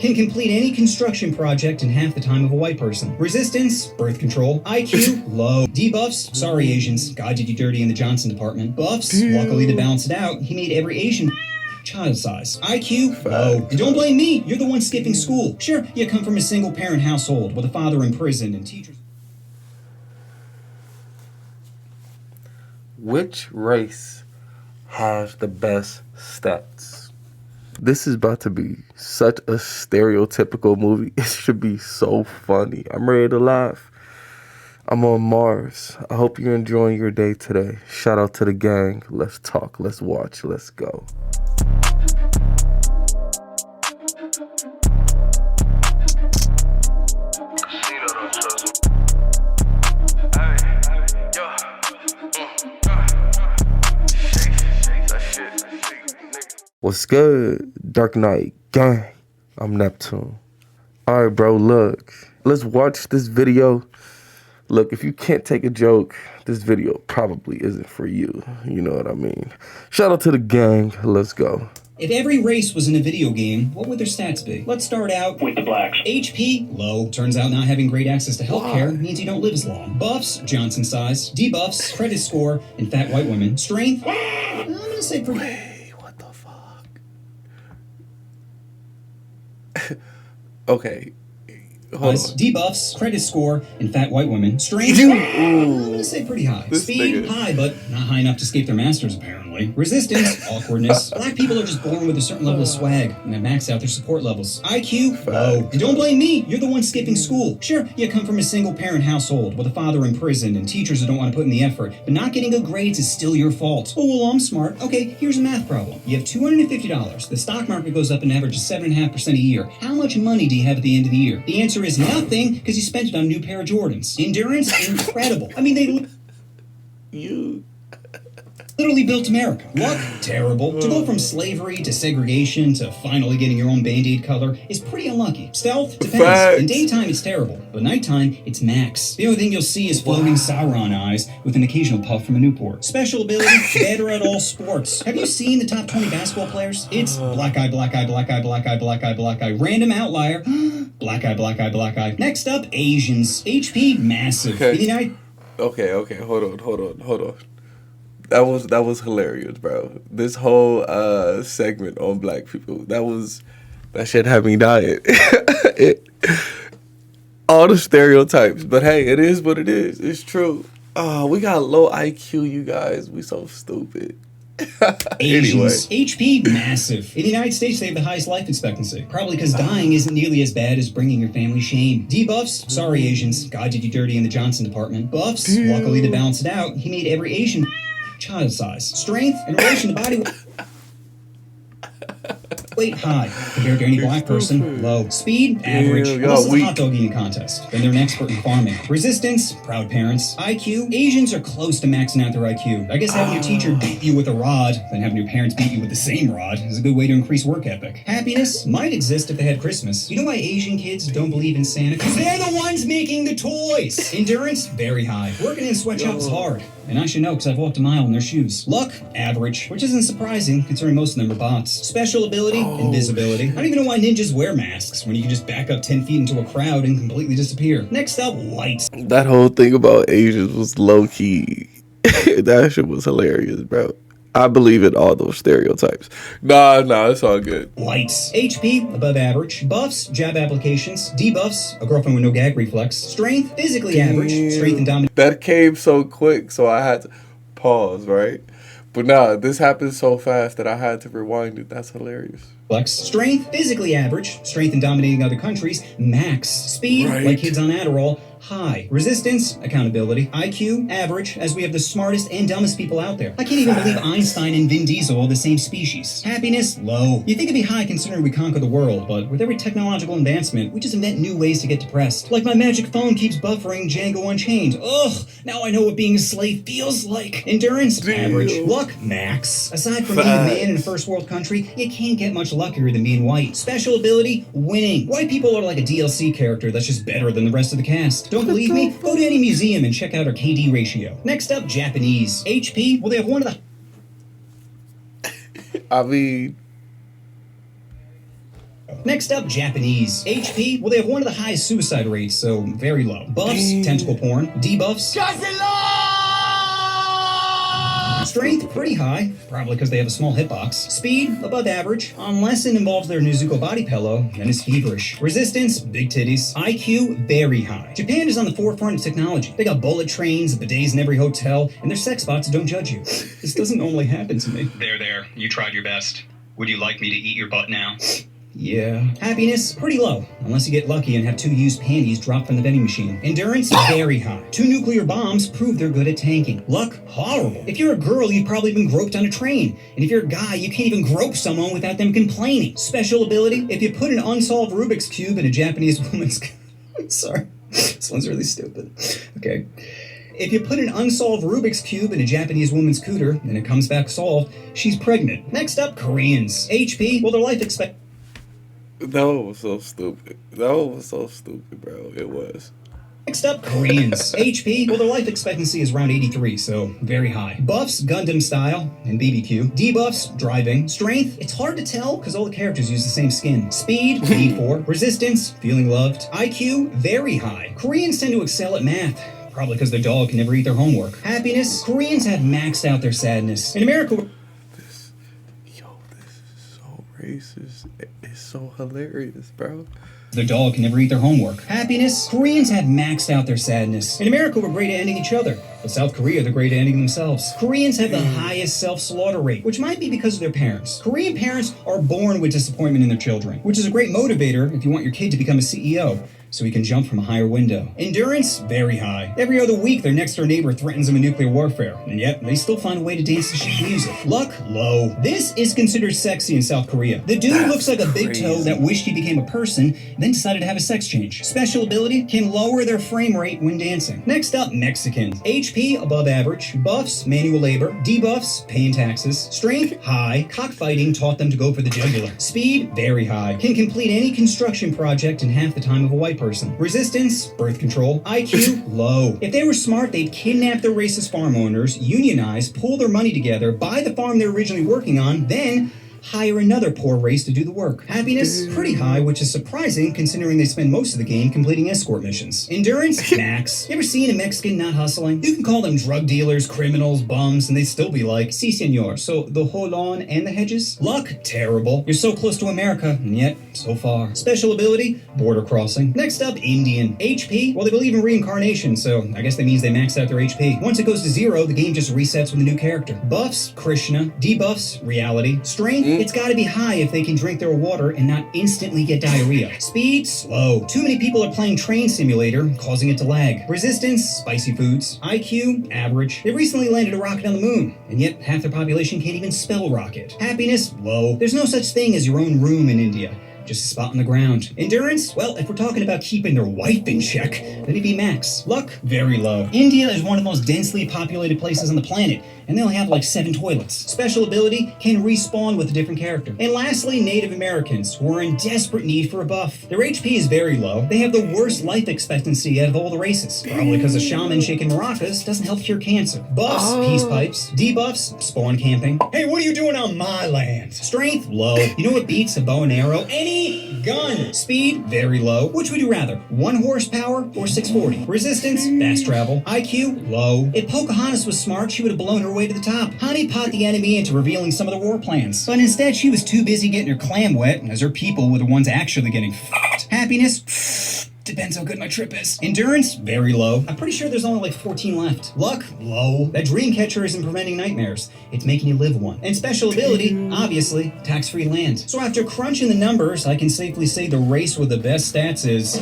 can complete any construction project in half the time of a white person. Resistance, birth control. IQ, low. Debuffs, sorry Asians, God did you dirty in the Johnson department. Buffs, luckily to balance it out, he made every Asian child size. IQ, low. And don't blame me, you're the one skipping school. Sure, you come from a single parent household with a father in prison and teachers. Which race has the best stats? This is about to be such a stereotypical movie. It should be so funny. I'm ready to laugh. I'm on Mars. I hope you're enjoying your day today. Shout out to the gang. Let's talk. Let's watch. Let's go. What's good, Dark Knight gang? I'm Neptune. All right, bro, look. Let's watch this video. Look, if you can't take a joke, this video probably isn't for you. You know what I mean? Shout out to the gang. Let's go. If every race was in a video game, what would their stats be? Let's start out with the blacks. HP, low. Turns out not having great access to healthcare means you don't live as long. Buffs, Johnson size. Debuffs, credit score, and fat white women. Strength, I'm gonna say pretty... Wait, what the fuck? Okay. Hold on. Debuffs, credit score, and fat white women. Strength, I'm gonna say pretty high. This Speed, nigga. high, but not high enough to escape their masters, apparently. Resistance, awkwardness. Black people are just born with a certain level of swag, and they max out their support levels. IQ, low. And don't blame me, you're the one skipping school. Sure, you come from a single-parent household with a father in prison and teachers who don't want to put in the effort, but not getting good grades is still your fault. Oh, well, I'm smart. Okay, here's a math problem. You have $250. The stock market goes up an average of 7.5% a year. How much money do you have at the end of the year? The answer is nothing, because you spent it on a new pair of Jordans. Endurance, incredible. I mean, they literally built America. Luck, terrible. To go from slavery to segregation to finally getting your own Band-Aid color is pretty unlucky. Stealth, depends. Facts. In daytime, it's terrible, but nighttime, it's max. The only thing you'll see is floating Sauron eyes with an occasional puff from a Newport. Special ability, better at all sports. Have you seen the top 20 basketball players? It's black eye, black eye, black eye, black eye, black eye, black eye, random outlier, black eye, black eye, black eye. Next up, Asians. HP, massive. Okay. In the United Okay, hold on. That was hilarious, bro. This whole segment on black people, that shit had me dying. All the stereotypes, but hey, it is what it is. It's true. Oh, we got low IQ, you guys. We so stupid. Asians. Anyway. HP, massive. In the United States, they have the highest life expectancy. Probably because dying isn't nearly as bad as bringing your family shame. Debuffs, sorry Asians, God did you dirty in the Johnson department. Buffs, luckily to balance it out, he made every Asian child size. Strength in relation to body weight, high. Compared to any black person, low. Speed, average. Unless it's a hot dog eating contest. Then they're an expert in farming. Resistance, proud parents. IQ, Asians are close to maxing out their IQ. I guess having your teacher beat you with a rod, then having your parents beat you with the same rod, is a good way to increase work ethic. Happiness might exist if they had Christmas. You know why Asian kids don't believe in Santa? Because they're the ones making the toys. Endurance, very high. Working in a sweatshop is hard. And I should know because I've walked a mile in their shoes. Luck, average, which isn't surprising considering most of them are bots. Special ability, invisibility. I don't even know why ninjas wear masks when you can just back up 10 feet into a crowd and completely disappear. Next up, lights. That whole thing about Asians was low key. That shit was hilarious, bro. I believe in all those stereotypes. Nah, it's all good. Lights. HP, above average. Buffs, jab applications. Debuffs, a girlfriend with no gag reflex. Strength, physically average. Strength and dominance. That came so quick, so I had to pause, right? But nah, this happened so fast that I had to rewind it. That's hilarious. Strength, physically average. Strength in dominating other countries. Max. Speed, like kids on Adderall. High. Resistance, accountability. IQ, average, as we have the smartest and dumbest people out there. I can't even believe Einstein and Vin Diesel are the same species. Happiness, low. You'd think it'd be high considering we conquer the world, but with every technological advancement, we just invent new ways to get depressed. Like my magic phone keeps buffering Django Unchained. Ugh, now I know what being a slave feels like. Endurance, average. Luck, max. Aside from being a man in a first world country, you can't get much luckier than being white. Special ability, winning. White people are like a DLC character that's just better than the rest of the cast. Don't believe me? Go to any museum and check out our KD ratio. Next up, Japanese. HP, well, they have one of the... I mean... Next up, Japanese. HP, well, they have one of the highest suicide rates, so very low. Buffs, tentacle porn. Debuffs, strength, pretty high, probably because they have a small hitbox. Speed, above average, unless it involves their Nezuko body pillow, then it's feverish. Resistance, big titties. IQ, very high. Japan is on the forefront of technology. They got bullet trains, bidets in every hotel, and their sex bots don't judge you. This doesn't normally happen to me. There. You tried your best. Would you like me to eat your butt now? Yeah. Happiness, pretty low, unless you get lucky and have 2 used panties dropped from the vending machine. Endurance, very high. 2 nuclear bombs prove they're good at tanking. Luck, horrible. If you're a girl, you've probably been groped on a train. And if you're a guy, you can't even grope someone without them complaining. Special ability, if you put an unsolved Rubik's Cube in a Japanese woman's... Sorry, this one's really stupid. Okay. If you put an unsolved Rubik's Cube in a Japanese woman's cooter, and it comes back solved, she's pregnant. Next up, Koreans. HP, well, their life expectancy... That one was so stupid. Bro. It was. Next up, Koreans. HP, well, their life expectancy is around 83, so very high. Buffs, Gundam style, and BBQ. Debuffs, driving. Strength, it's hard to tell because all the characters use the same skin. Speed, E4. Resistance, feeling loved. IQ, very high. Koreans tend to excel at math. Probably because their dog can never eat their homework. Happiness, Koreans have maxed out their sadness. In America... This is so racist. It's so hilarious, bro. Their dog can never eat their homework. Happiness, Koreans have maxed out their sadness. In America, we're great at ending each other. But South Korea, they're great at ending themselves. Koreans have the highest self-slaughter rate, which might be because of their parents. Korean parents are born with disappointment in their children, which is a great motivator if you want your kid to become a CEO. So he can jump from a higher window. Endurance, very high. Every other week, their next-door neighbor threatens them with nuclear warfare, and yet they still find a way to dance to shit music. Luck, low. This is considered sexy in South Korea. The dude looks like a big toe that wished he became a person, then decided to have a sex change. Special ability can lower their frame rate when dancing. Next up, Mexicans. HP, above average. Buffs, manual labor. Debuffs, paying taxes. Strength, high. Cockfighting taught them to go for the jugular. Speed, very high. Can complete any construction project in half the time of a white person. Resistance, birth control. IQ, low. If they were smart, they'd kidnap their racist farm owners, unionize, pool their money together, buy the farm they're originally working on, then hire another poor race to do the work. Happiness, pretty high, which is surprising considering they spend most of the game completing escort missions. Endurance, max. You ever seen a Mexican not hustling? You can call them drug dealers, criminals, bums, and they'd still be like, si senor, so the whole lawn and the hedges? Luck, terrible. You're so close to America, and yet, so far. Special ability, border crossing. Next up, Indian. HP, well, they believe in reincarnation, so I guess that means they maxed out their HP. Once it goes to 0, the game just resets with a new character. Buffs, Krishna. Debuffs, reality. Strength, it's gotta be high if they can drink their water and not instantly get diarrhea. Speed, slow. Too many people are playing Train Simulator, causing it to lag. Resistance, spicy foods. IQ, average. They recently landed a rocket on the moon, and yet half their population can't even spell rocket. Happiness, low. There's no such thing as your own room in India. Just a spot on the ground. Endurance? Well, if we're talking about keeping their wife in check, then it'd be max. Luck? Very low. India is one of the most densely populated places on the planet, and they only have like 7 toilets. Special ability can respawn with a different character. And lastly, Native Americans, who are in desperate need for a buff. Their HP is very low. They have the worst life expectancy out of all the races. Probably because a shaman shaking maracas doesn't help cure cancer. Buffs, peace pipes. Debuffs, spawn camping. Hey, what are you doing on my land? Strength, low. You know what beats a bow and arrow? Any gun. Speed, very low. Which would you rather? 1 horsepower or 640? Resistance, fast travel. IQ, low. If Pocahontas was smart, she would have blown her way to the top. Honey pot the enemy into revealing some of their war plans. But instead, she was too busy getting her clam wet, as her people were the ones actually getting f***ed. Happiness? Depends how good my trip is. Endurance, very low. I'm pretty sure there's only like 14 left. Luck, low. That dream catcher isn't preventing nightmares. It's making you live one. And special ability, obviously, tax-free land. So after crunching the numbers, I can safely say the race with the best stats is...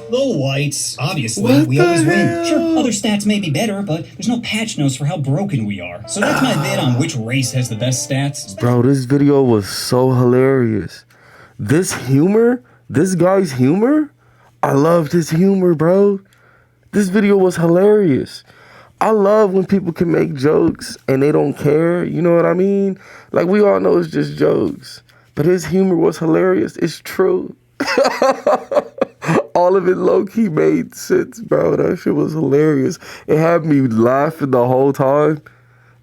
the whites. Obviously, we always win. Sure, other stats may be better, but there's no patch notes for how broken we are. So that's my vid on which race has the best stats. Bro, this video was so hilarious. This guy's humor, I loved his humor, bro. This video was hilarious. I love when people can make jokes and they don't care. You know what I mean? Like, we all know it's just jokes. But his humor was hilarious. It's true. All of it low-key made sense, bro. That shit was hilarious. It had me laughing the whole time.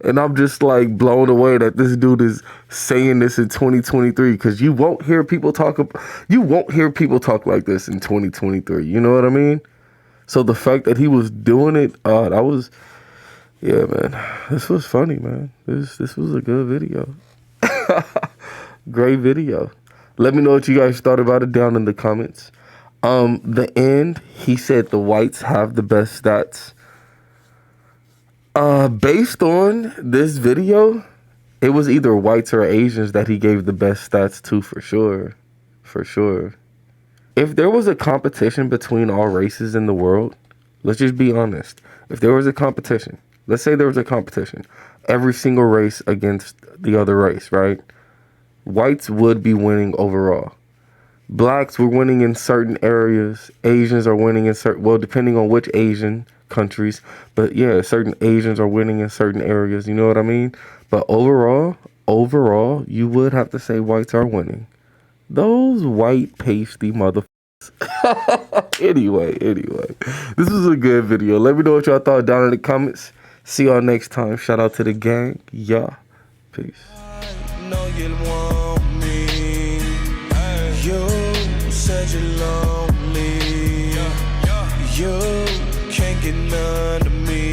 And I'm just like blown away that this dude is saying this in 2023, because you won't hear people talk like this in 2023. You know what I mean? So the fact that he was doing it, yeah, man, this was funny, man. This was a good video. Great video. Let me know what you guys thought about it down in the comments. The end, he said the whites have the best stats. Based on this video, it was either whites or Asians that he gave the best stats to, for sure. For sure. If there was a competition between all races in the world, let's just be honest. If there was a competition, let's say there was a competition, every single race against the other race, right? Whites would be winning overall. Blacks were winning in certain areas. Asians are winning in certain, well, depending on which Asian countries. But yeah, certain Asians are winning in certain areas. You know what I mean? But overall, you would have to say whites are winning. Those white pasty motherfuckers. Anyway, this was a good video. Let me know what y'all thought down in the comments. See y'all next time. Shout out to the gang. Yeah. Peace. Know you want me. You said you're lonely. You can't get none of me.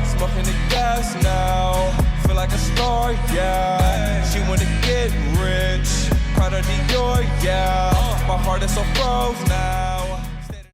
Smoking the gas now. Feel like a star, yeah. She wanna get rich. Proud of Dior, yeah. My heart is so froze now.